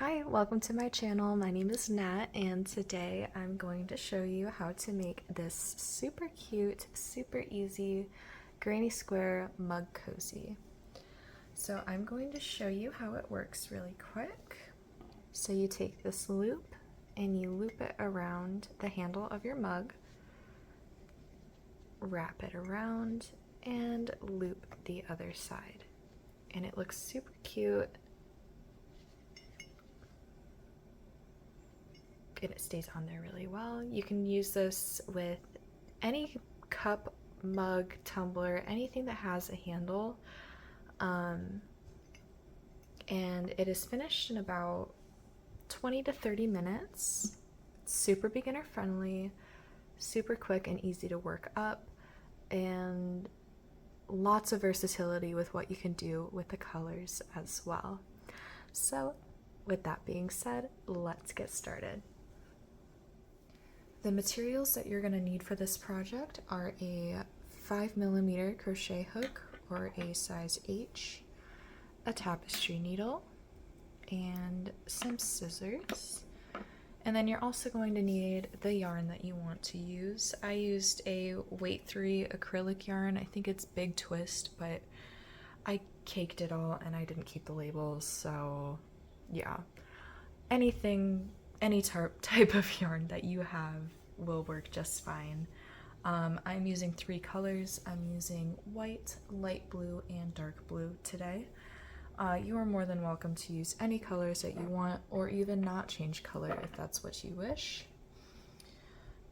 Hi, welcome to my channel. My name is Nat, and today I'm going to show you how to make this super cute, super easy granny square mug cozy. So I'm going to show you how it works really quick. So you take this loop and you loop it around the handle of your mug, wrap it around, and loop the other side. And it looks super cute. And it stays on there really well. You can use this with any cup, mug, tumbler, anything that has a handle. And it is finished in about 20 to 30 minutes. It's super beginner friendly, super quick and easy to work up, and lots of versatility with what you can do with the colors as well. So with that being said, let's get started. The materials that you're going to need for this project are a 5mm crochet hook or a size H, a tapestry needle, and some scissors. And then you're also going to need the yarn that you want to use. I used a weight 3 acrylic yarn. I think it's Big Twist, but I caked it all and I didn't keep the labels, so yeah. Any type of yarn that you have will work just fine. I'm using 3 colors. I'm using white, light blue, and dark blue today. You are more than welcome to use any colors that you want, or even not change color if that's what you wish.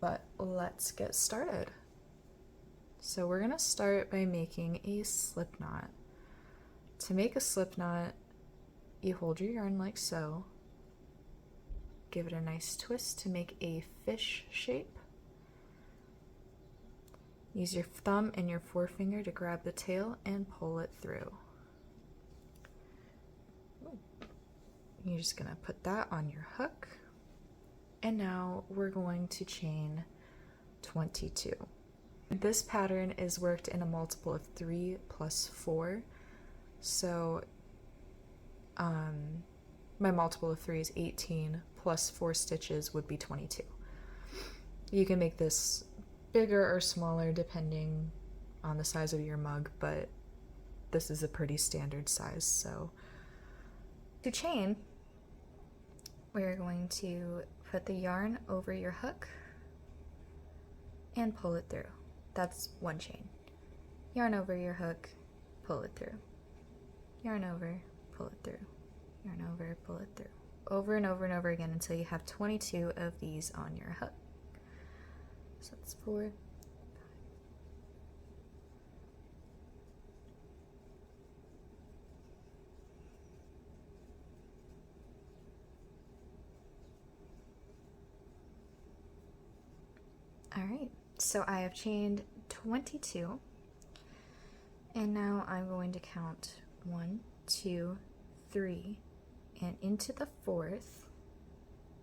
But let's get started. So we're gonna start by making a slip knot. To make a slip knot, you hold your yarn like so. Give it a nice twist to make a fish shape. Use your thumb and your forefinger to grab the tail and pull it through. You're just gonna put that on your hook. And now we're going to chain 22. This pattern is worked in a multiple of 3 plus 4. So my multiple of 3 is 18, plus 4 stitches would be 22. You can make this bigger or smaller depending on the size of your mug, but this is a pretty standard size. So to chain, we're going to put the yarn over your hook and pull it through. That's one chain. Yarn over your hook, pull it through. Yarn over, pull it through. Yarn over, pull it through. Over and over and over again until you have 22 of these on your hook. So that's 4, 5. All right, so I have chained 22, and now I'm going to count 1, 2, 3, and into the 4th,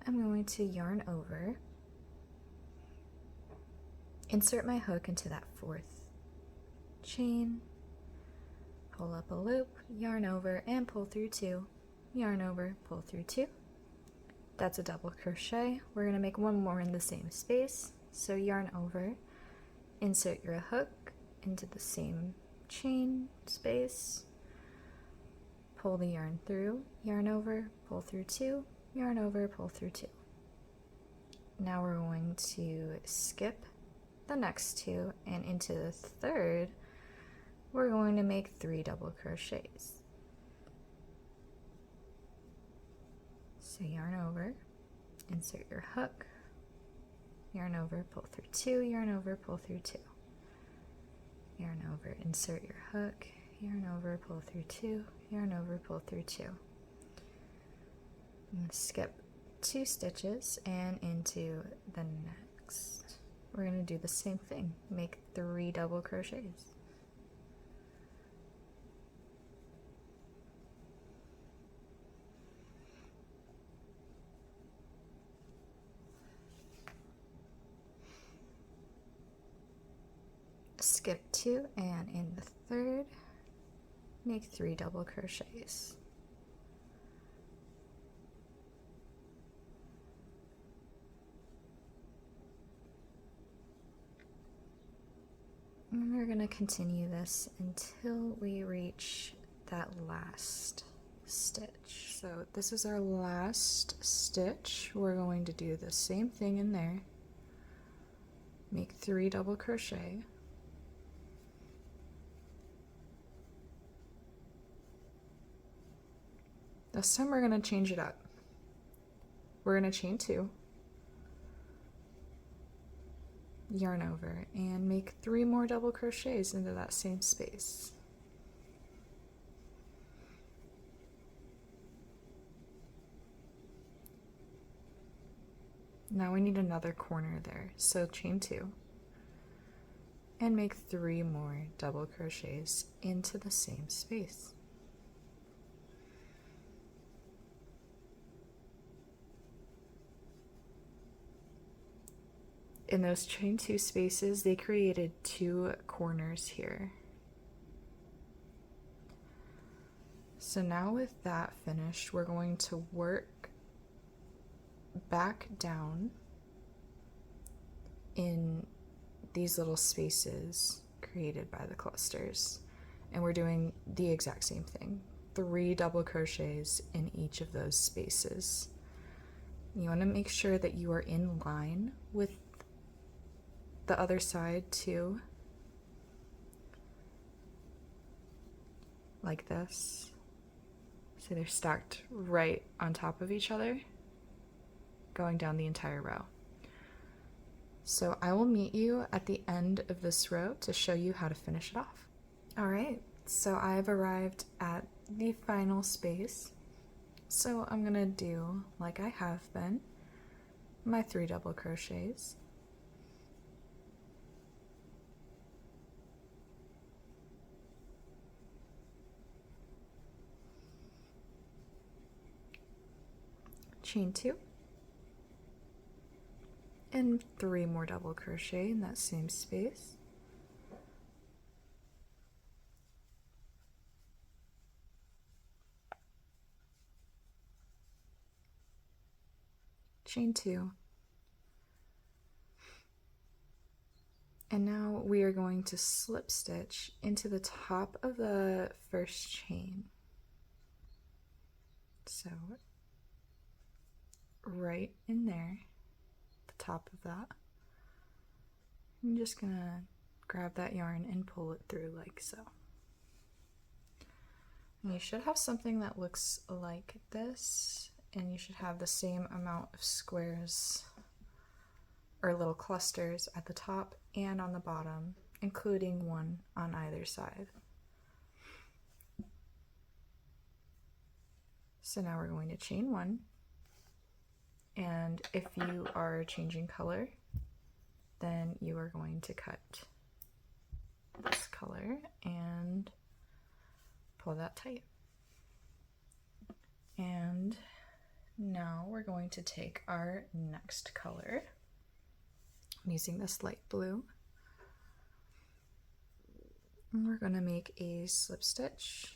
I'm going to yarn over, insert my hook into that 4th chain, pull up a loop, yarn over, and pull through 2, yarn over, pull through 2. That's a double crochet. We're going to make one more in the same space. So yarn over, insert your hook into the same chain space, pull the yarn through, yarn over, pull through 2, yarn over, pull through 2. Now we're going to skip the next 2, and into the 3rd, we're going to make 3 double crochets. So yarn over, insert your hook, yarn over, pull through 2, yarn over, pull through 2. Yarn over, insert your hook, yarn over, pull through 2, yarn over, pull through 2. I'm going to skip 2 stitches and into the next. We're going to do the same thing, make 3 double crochets. Skip 2, and in the 3rd, make 3 double crochets. continue this until we reach that last stitch. So this is our last stitch. We're going to do the same thing in there. Make 3 double crochet. This time we're going to change it up. We're going to chain 2, yarn over, and make 3 more double crochets into that same space. Now we need another corner there, so chain 2 and make 3 more double crochets into the same space. In those chain 2 spaces, they created 2 corners here. So now with that finished, we're going to work back down in these little spaces created by the clusters. And we're doing the exact same thing. 3 double crochets in each of those spaces. You want to make sure that you are in line with the other side too, like this. So they're stacked right on top of each other, going down the entire row. So I will meet you at the end of this row to show you how to finish it off. All right, so I've arrived at the final space. So I'm gonna do, like I have been, my 3 double crochets. Chain 2 and 3 more double crochet in that same space. Chain 2. And now we are going to slip stitch into the top of the first chain. So right in there, the top of that. I'm just gonna grab that yarn and pull it through like so. And you should have something that looks like this, and you should have the same amount of squares or little clusters at the top and on the bottom, including one on either side. So now we're going to chain 1. And if you are changing color, then you are going to cut this color and pull that tight. And now we're going to take our next color. I'm using this light blue. And we're going to make a slip stitch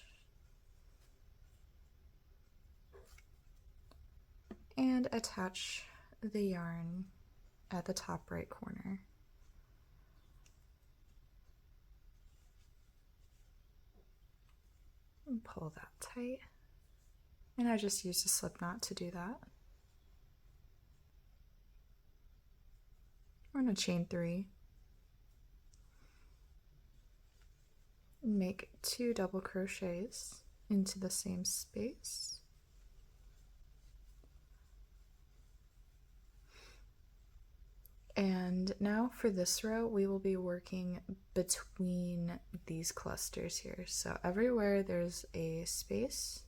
and attach the yarn at the top right corner. And pull that tight. And I just used a slip knot to do that. We're going to chain 3. Make 2 double crochets into the same space. And now for this row, we will be working between these clusters here. So everywhere there's a space,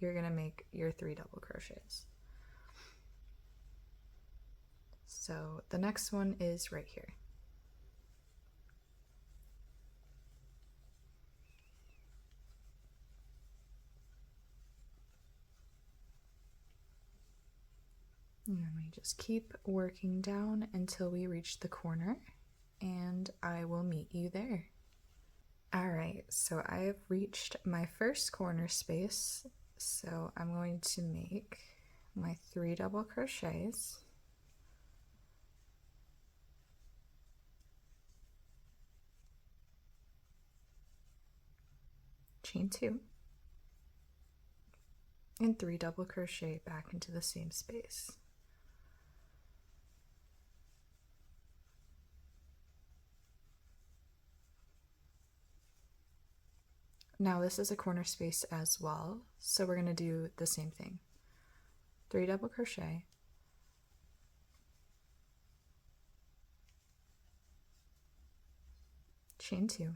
you're gonna make your 3 double crochets. So the next one is right here. And we just keep working down until we reach the corner, and I will meet you there. All right, so I have reached my first corner space, so I'm going to make my 3 double crochets. chain 2, and 3 double crochet back into the same space. Now this is a corner space as well, so we're going to do the same thing. 3 double crochet, chain 2,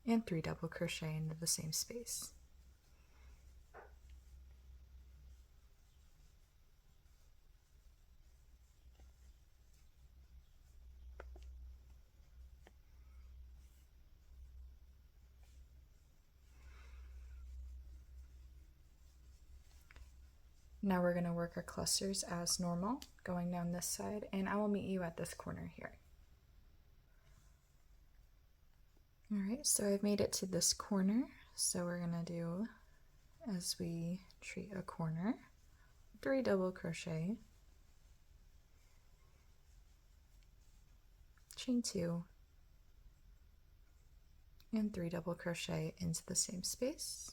and 3 double crochet into the same space. Now we're going to work our clusters as normal, going down this side, and I will meet you at this corner here. Alright, so I've made it to this corner, so we're going to do, as we treat a corner, 3 double crochet, chain 2, and 3 double crochet into the same space.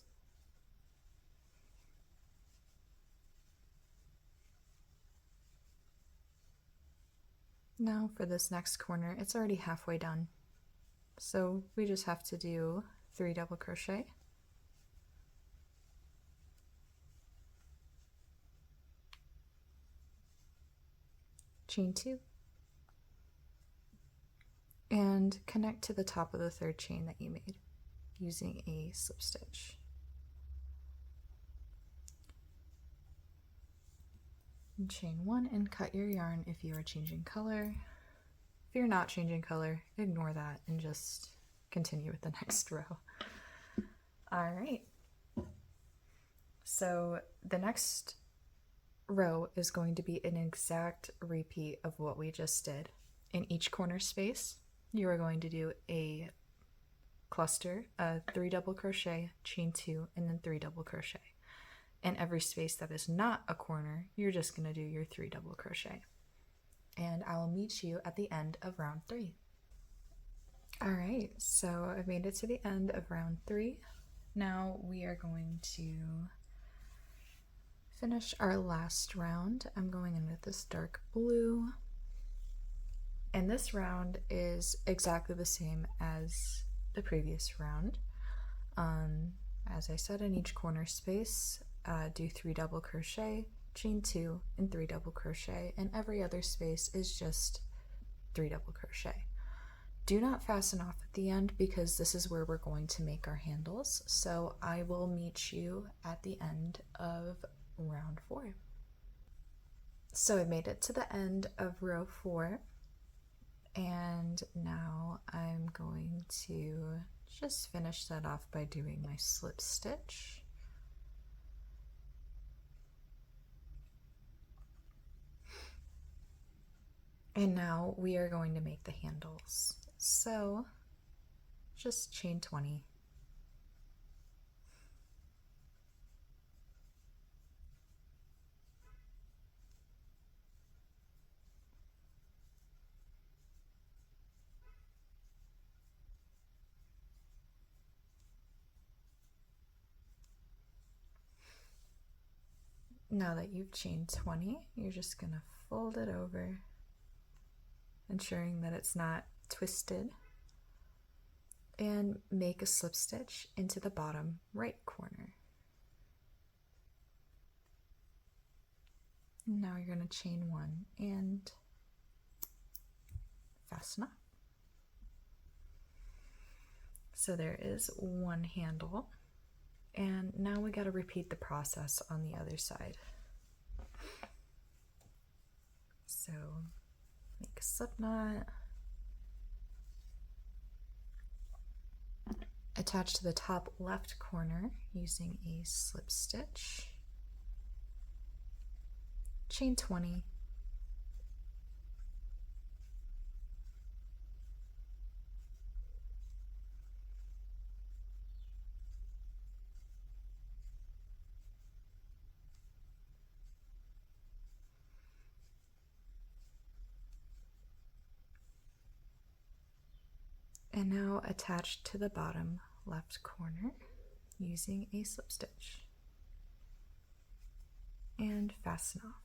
Now for this next corner, it's already halfway done. So we just have to do 3 double crochet, chain 2, and connect to the top of the third chain that you made using a slip stitch. And chain 1 and cut your yarn if you are changing color. If you're not changing color, ignore that and just continue with the next row. All right. So the next row is going to be an exact repeat of what we just did. In each corner space, you are going to do a cluster, 3 double crochet, chain 2, and then 3 double crochet. In every space that is not a corner, you're just going to do your 3 double crochet. And I will meet you at the end of round 3. All right, so I've made it to the end of round 3. Now we are going to finish our last round. I'm going in with this dark blue. And this round is exactly the same as the previous round. As I said, in each corner space, do 3 double crochet, chain 2, and 3 double crochet, and every other space is just 3 double crochet. Do not fasten off at the end because this is where we're going to make our handles. So I will meet you at the end of round 4. So I made it to the end of row 4, and now I'm going to just finish that off by doing my slip stitch. And now we are going to make the handles. So just chain 20. Now that you've chained 20, you're just going to fold it over, ensuring that it's not twisted, and make a slip stitch into the bottom right corner. Now you're going to chain 1 and fasten up. So there is one handle, and now we got to repeat the process on the other side. So make a slip knot, attach to the top left corner using a slip stitch, chain 20, and now attach to the bottom left corner using a slip stitch and fasten off.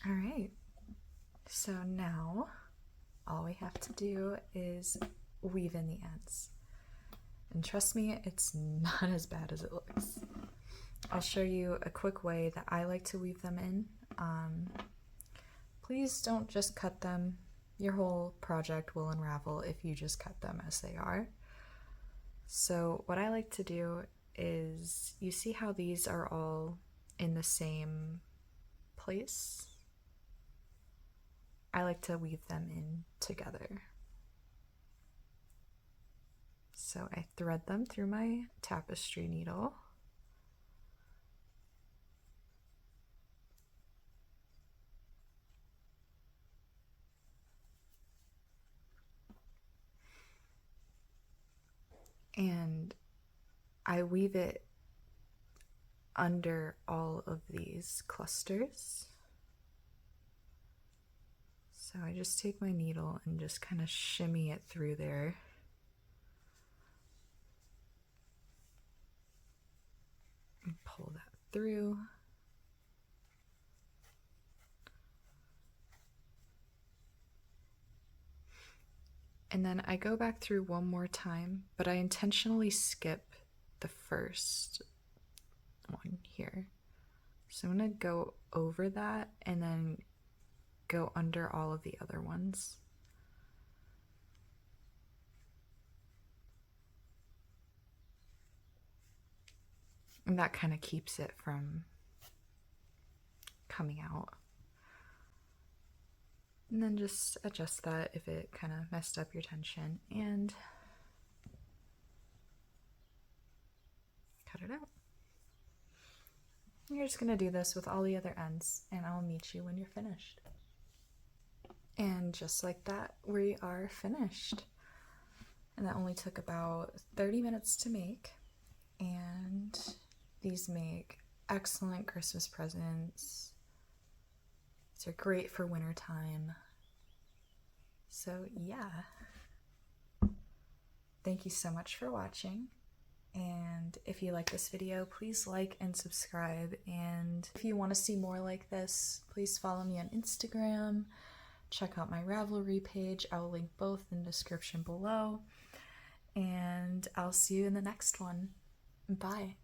All right, so now all we have to do is weave in the ends. And trust me, it's not as bad as it looks. I'll show you a quick way that I like to weave them in. Please don't just cut them. Your whole project will unravel if you just cut them as they are. So what I like to do is, you see how these are all in the same place? I like to weave them in together. So I thread them through my tapestry needle. And I weave it under all of these clusters. So I just take my needle and just kind of shimmy it through there. And pull that through. And then I go back through one more time, but I intentionally skip the first one here. So I'm going to go over that and then go under all of the other ones. And that kind of keeps it from coming out. And then just adjust that if it kind of messed up your tension, and cut it out. You're just going to do this with all the other ends, and I'll meet you when you're finished. And just like that, we are finished. And that only took about 30 minutes to make. And these make excellent Christmas presents. These are great for wintertime. So yeah. Thank you so much for watching. And if you like this video, please like and subscribe. And if you want to see more like this, please follow me on Instagram. Check out my Ravelry page. I will link both in the description below. And I'll see you in the next one. Bye.